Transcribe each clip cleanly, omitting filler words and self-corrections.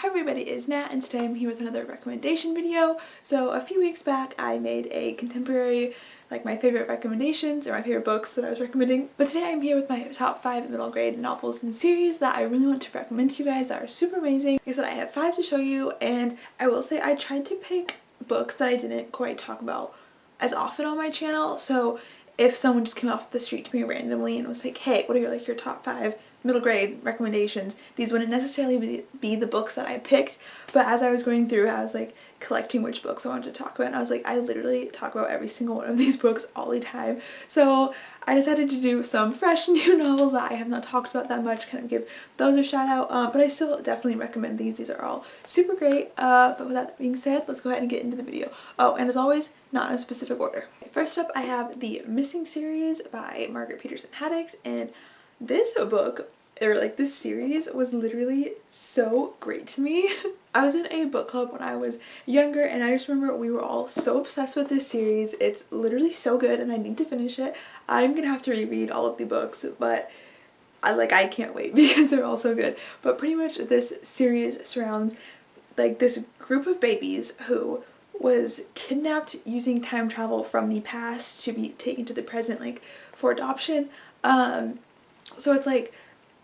Hi everybody, it's Nat, and today I'm here with another recommendation video. So a few weeks back I made a contemporary, like my favorite recommendations or my favorite books that I was recommending. But today I'm here with my top 5 middle grade novels and series that I really want to recommend to you guys that are super amazing. Like I said, I have 5 to show you, and I will say I tried to pick books that I didn't quite talk about as often on my channel. So if someone just came off the street to me randomly and was like, hey, what are your top 5 middle grade recommendations, these wouldn't necessarily be the books that I picked. But as I was going through, I was like collecting which books I wanted to talk about, and I was like, I literally talk about every single one of these books all the time. So I decided to do some fresh new novels that I have not talked about that much, kind of give those a shout out, but I still definitely recommend these. These are all super great. But with that being said, let's go ahead and get into the video. Oh, and as always, not in a specific order. First up, I have the Missing series by Margaret Peterson Haddix, and this book, or like this series, was literally so great to me. I was in a book club when I was younger, and I just remember we were all so obsessed with this series. It's literally so good, and I need to finish it. I'm gonna have to reread all of the books, but I can't wait because they're all so good. But pretty much this series surrounds like this group of babies who was kidnapped using time travel from the past to be taken to the present, like for adoption. So it's like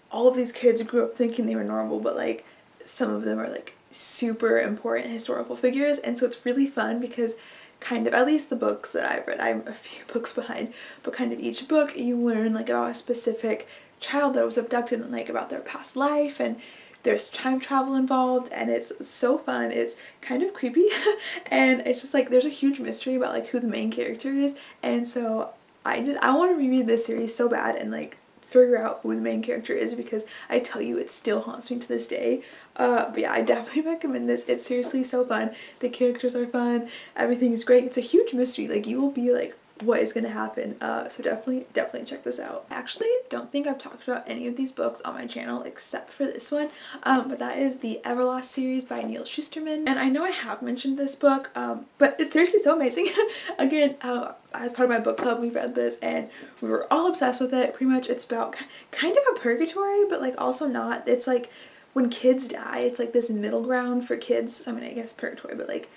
all of these kids grew up thinking they were normal, but like some of them are like super important historical figures, and so it's really fun because kind of, at least the books that I've read, I'm a few books behind, but kind of each book you learn like about a specific child that was abducted and like about their past life, and there's time travel involved, and it's so fun. It's kind of creepy and it's just like there's a huge mystery about like who the main character is, and so I want to reread this series so bad and like figure out who the main character is, because I tell you, it still haunts me to this day. But yeah, I definitely recommend this. It's seriously so fun. The characters are fun. Everything is great. It's a huge mystery. Like, you will be like, what is going to happen? So definitely check this out. I actually don't think I've talked about any of these books on my channel except for this one, but that is the Everlast series by Neil Shusterman. And I know I have mentioned this book, but it's seriously so amazing. Again, as part of my book club, we read this and we were all obsessed with it. Pretty much it's about kind of a purgatory, but like also not. It's like when kids die, it's like this middle ground for kids. I mean, I guess purgatory, but like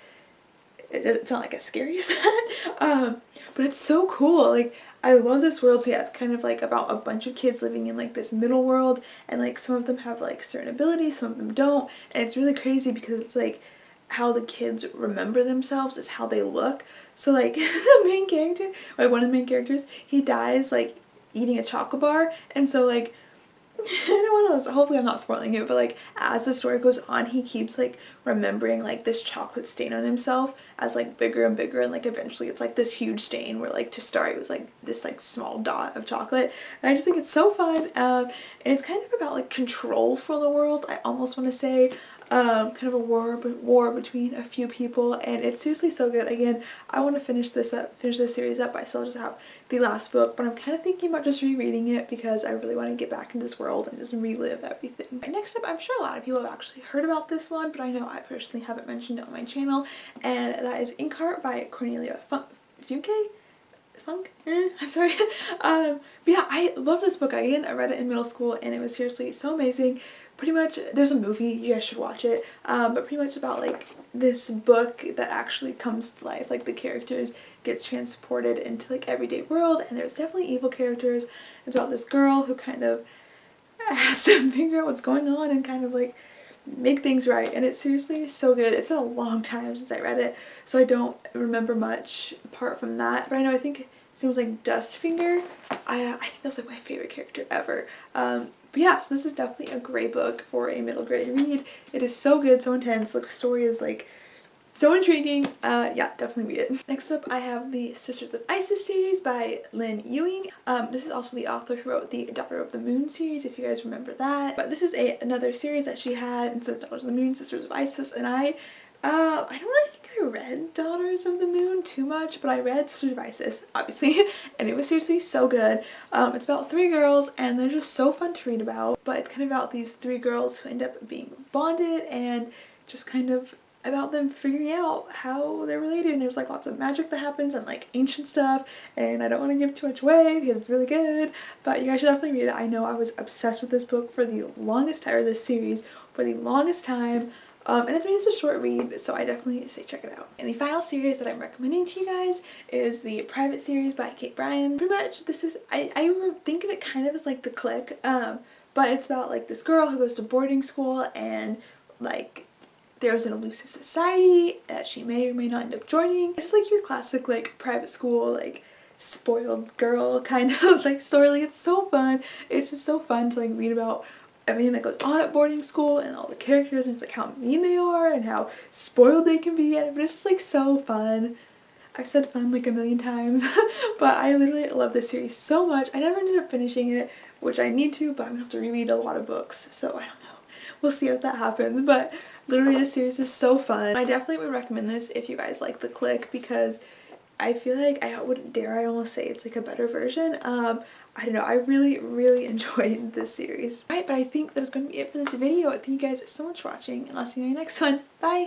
it's not like as scary as that. But it's so cool. Like, I love this world. So yeah, it's kind of like about a bunch of kids living in like this middle world, and like some of them have like certain abilities, some of them don't, and it's really crazy because it's like how the kids remember themselves is how they look. So like the main character, like one of the main characters, he dies like eating a chocolate bar, and so like I don't want to, hopefully I'm not spoiling it, but like as the story goes on, he keeps like remembering like this chocolate stain on himself as like bigger and bigger, and like eventually it's like this huge stain where like to start it was like this like small dot of chocolate. And I just think it's so fun, and it's kind of about like control for the world, I almost want to say. Kind of a war between a few people, and it's seriously so good. Again, I want to finish this series up. I still just have the last book, but I'm kind of thinking about just rereading it because I really want to get back in this world and just relive everything. Right, next up, I'm sure a lot of people have actually heard about this one, but I know I personally haven't mentioned it on my channel, and that is Incarnate by Cornelia Funk? I'm sorry. But yeah, I love this book. Again, I read it in middle school and it was seriously so amazing. Pretty much, there's a movie, you guys should watch it, but pretty much about like this book that actually comes to life. Like the characters gets transported into like everyday world, and there's definitely evil characters. It's about this girl who kind of has to figure out what's going on and kind of like make things right, and it's seriously so good. It's been a long time since I read it, so I don't remember much apart from that, but I know, I think his name was like Dustfinger. I think that was like my favorite character ever. But yeah, so this is definitely a great book for a middle grade read. It is so good, so intense. The story is like so intriguing. Yeah, definitely read it. Next up, I have the Sisters of Isis series by Lynn Ewing. This is also the author who wrote the Daughter of the Moon series, if you guys remember that. But this is another series that she had instead of Daughters of the Moon, Sisters of Isis, and I don't really think I read Daughters of the Moon too much, but I read Sisters of Isis, obviously, and it was seriously so good. It's about 3 girls, and they're just so fun to read about, but it's kind of about these 3 girls who end up being bonded, and just kind of about them figuring out how they're related, and there's like lots of magic that happens and like ancient stuff, and I don't want to give too much away because it's really good, but you guys should definitely read it. I know I was obsessed with this book for the longest time, or this series for the longest time. And it's a short read, so I definitely say check it out. And the final series that I'm recommending to you guys is the Private series by Kate Bryan. Pretty much this is, I think of it kind of as like The Clique, but it's about like this girl who goes to boarding school and like there's an elusive society that she may or may not end up joining. It's just like your classic like private school, like spoiled girl kind of like story. Like it's so fun. It's just so fun to like read about everything that goes on at boarding school and all the characters and it's like how mean they are and how spoiled they can be, but it's just like so fun. I've said fun like a million times, but I literally love this series so much. I never ended up finishing it, which I need to, but I'm gonna have to reread a lot of books, so I don't know. We'll see if that happens, but literally this series is so fun. I definitely would recommend this if you guys like The Clique because I feel like I wouldn't dare I almost say it's like a better version. I don't know, I really enjoyed this series. Alright, but I think that is going to be it for this video. Thank you guys so much for watching and I'll see you in the next one. Bye!